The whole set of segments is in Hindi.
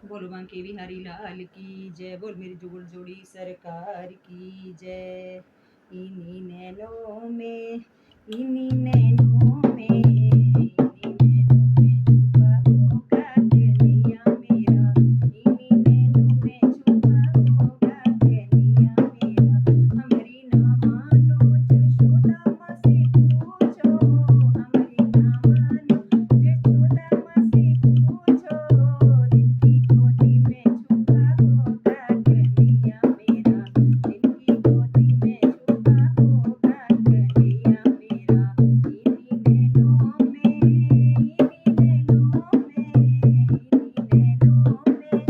बोल बांके बिहारी लाल की जय, बोल मेरी जुगल जोड़ी सरकार की जय। इन्हीं नैनों में, इन्हीं नैनों में, इन्हीं नैनों में छुपा होगा कन्हैया मेरा, इन्हीं नैनों में छुपा होगा कन्हैया मेरा। हमारी ना मानो जशोदा माँ से पूछो, हमारी ना मानो जशोदा माँ से पूछो, जिनकी गोदी में छुपा होगा कन्हैया मेरा, जिनकी गोदी में छुपा होगा कन्हैया मेरा। इन्हीं नैनों में, इन्हीं नैनों में, इन्हीं नैनों में,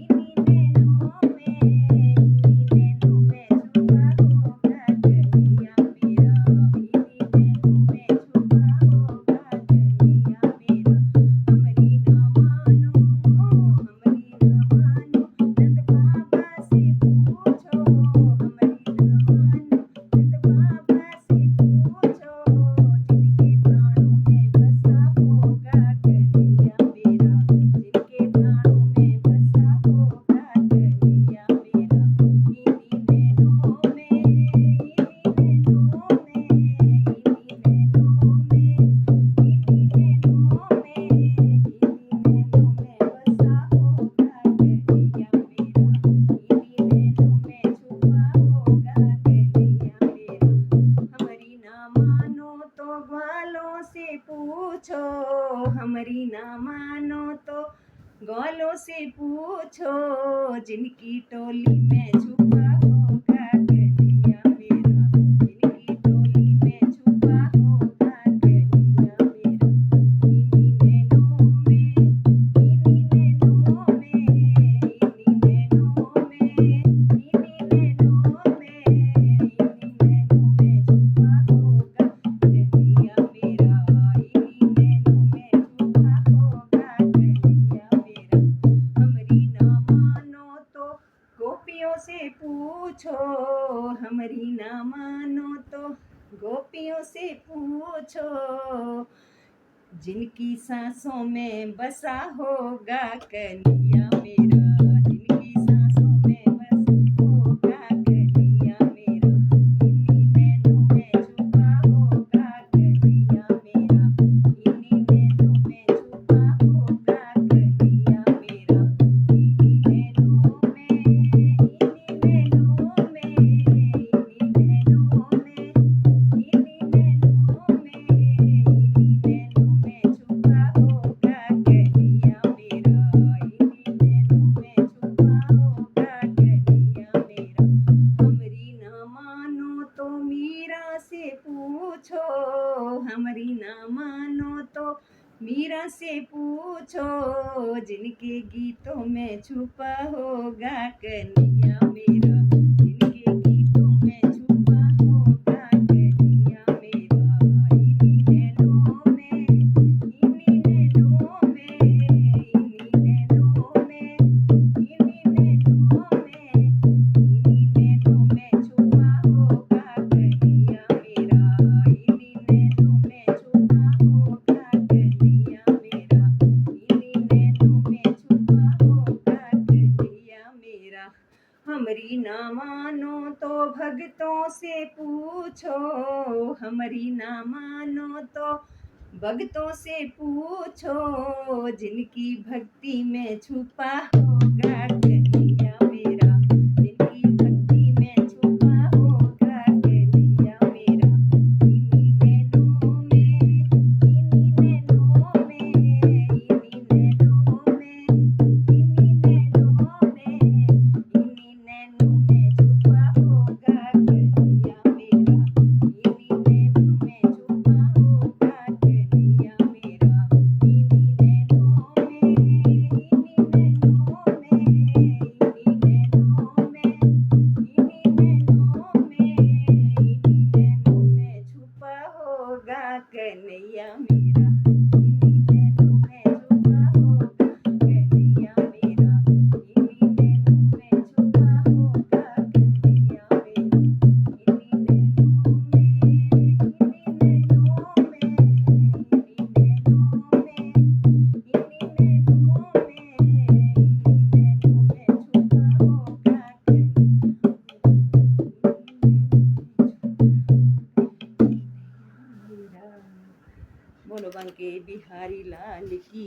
इन्हीं नैनों में, इन्हीं नैनों में छुपा होगा कन्हैया मेरा, इन्हीं नैनों में छुपा होगा कन्हैया मेरा। हमारी ना मानो, हमारी ना मानो, नंद बाबा से पूछो, हमारी ना मानो, नंद बाबा से पूछो, जिनके प्राणों में बसा होगा कन्हैया मेरा, जिनके प्राणों में बसा होगा कन्हैया मेरा। इन्हीं नैनों में, इन्हीं नैनों में, इन्हीं नैनों में, इन्हीं नैनों में, इन्हीं नैनों में बसा होगा कन्हैया मेरा, इन्हीं नैनों में छुपा होगा कन्हैया मेरा। हमारी ना मानो तो ग्वालों से पूछो, हमारी ना मानो तो ग्वालों से पूछो, जिनकी टोली में छुपा होगा कन्हैया मेरा, जिनकी टोली में छुपा होगा कन्हैया मेरा। इन्हीं नैनों में, इन्हीं नैनों में, इन्हीं नैनों में, इन्हीं नैनों में, इन्हीं नैनों में छुपा होगा कन्हैया मेरा, इन्हीं नैनों में छुपा होगा कन्हैया मेरा। हमारी ना मानो तो गोपियों से पूछो, हमारी ना मानो तो गोपियों से पूछो, जिनकी सांसों में बसा होगा कन्हैया मेरा, जिनकी सांसों में बसा होगा कन्हैया मेरा। इन्हीं नैनों में छुपा होगा कन्हैया मेरा, इन्हीं नैनों में छुपा होगा कन्हैया मेरा। इन्हीं नैनों में, इन्हीं नैनों में, इन्हीं नैनों में, इन्हीं नैनों में, इन्हीं नैनों में छुपा होगा कन्हैया मेरा, इन्हीं नैनों में छुपा होगा कन्हैया मेरा। हमारी ना मानो तो मीरा से पूछो, हमारी ना मानो तो मीरा से पूछो, जिनके गीतों में छुपा होगा कन्हैया मेरा, जिनके गीतों में छुपा होगा कन्हैया मेरा। इन्हीं नैनों में, इन्हीं नैनों में, इन्हीं नैनों में, इन्हीं नैनों में, इन्हीं नैनों में छुपा होगा कन्हैया मेरा, इन्हीं नैनों में छुपा होगा कन्हैया मेरा, इन्हीं नैनों में छुपा होगा कन्हैया मेरा। हमारी ना मानो तो भक्तों से पूछो, हमारी ना मानो तो भक्तों से पूछो, जिनकी भक्ति में छुपा होगा कन्हैया मेरा, जिनकी भक्ति में छुपा होगा कन्हैया मेरा। इन्हीं नैनों में, इन्हीं नैनों में, इन्हीं नैनों में, इन्हीं नैनों में, इन्हीं नैनों में छुपा होगा कन्हैया मेरा, इन्हीं नैनों में छुपा होगा कन्हैया मेरा। इन्हीं नैनों में, इन्हीं नैनों में, बोलो बंके बिहारी लाल की